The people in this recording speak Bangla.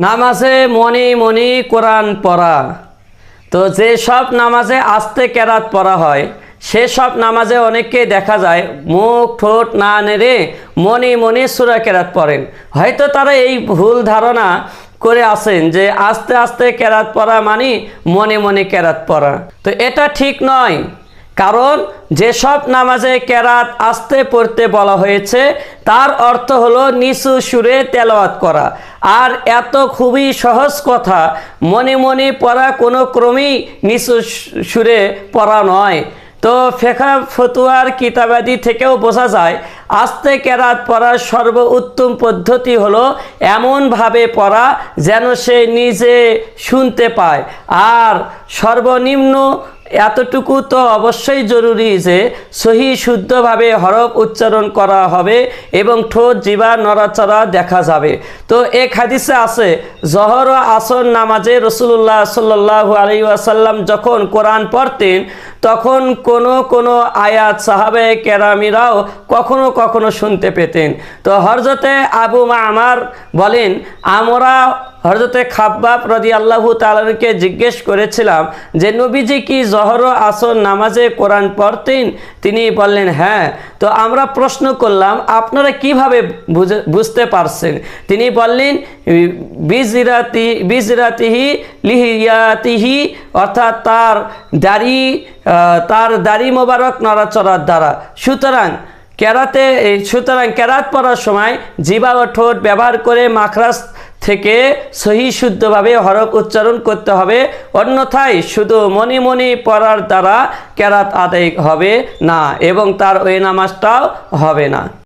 নামাজে মনে মনে কোরআন পড়া। তো যে সব নামাজে আস্তে কেরাত পড়া হয় সেসব নামাজে অনেককে দেখা যায় মুখ ঠোঁট না নেড়ে মনে মনে সূরা কেরাত পড়েন। হয়তো তারা এই ভুল ধারণা করে আছেন যে আস্তে আস্তে কেরাত পড়া মানে মনে মনে কেরাত পড়া। তো এটা ঠিক নয়, কারণ যেসব নামাজে কেরাত আস্তে পড়তে বলা হয়েছে তার অর্থ হলো নিচু সুরে তেলাওয়াত করা। আর এত খুবই সহজ কথা, মনে মনে পড়া কোনো ক্রমেই নিচু সুরে পড়া নয়। তো ফেকা ফতুয়ার কিতাবাদি থেকেও বোঝা যায় আস্তে কেরাত পড়ার সর্বোত্তম পদ্ধতি হলো এমনভাবে পড়া যেন সে নিজে শুনতে পায়। আর সর্বনিম্ন এতটুকু তো অবশ্যই জরুরি যে সহি শুদ্ধভাবে হরফ উচ্চারণ করা হবে এবং ঠোঁট জিহ্বা নড়াচড়া দেখা যাবে। তো এক হাদিসে আছে, জহর ও আসর নামাজে রাসূলুল্লাহ সাল্লাল্লাহু আলাইহি ওয়াসাল্লাম যখন কোরআন পড়তেন তখন কোনো আয়াত সাহাবায়ে কেরামিরাও কখনো কখনো শুনতে পেতেন। তো হযরতে আবু মামার বলেন, আমরা হযরতে খাব্বাব রাদিয়াল্লাহু তাআলাকে জিজ্ঞেস করেছিলাম যে নবীজি কি জহর ও আসর নামাজে কোরআন পড়তেন? তিনি বললেন হ্যাঁ। তো আমরা প্রশ্ন করলাম, আপনারা কিভাবে বুঝতে পারছেন? তিনি বললেন বিজরাতিহি লিহিয়াতিহি, অর্থাৎ তার দাড়ি মোবারক নড়াচড়ার দ্বারা। সুতরাং কেরাত পড়ার সময় জিহ্বা ও ঠোঁট ব্যবহার করে মাখরাজ থেকে সহি শুদ্ধভাবে হরফ উচ্চারণ করতে হবে, অন্যথায় শুধু মনে মনে পড়ার দ্বারা কেরাত আদায় হবে না এবং তার ওই নামাজটাও হবে না।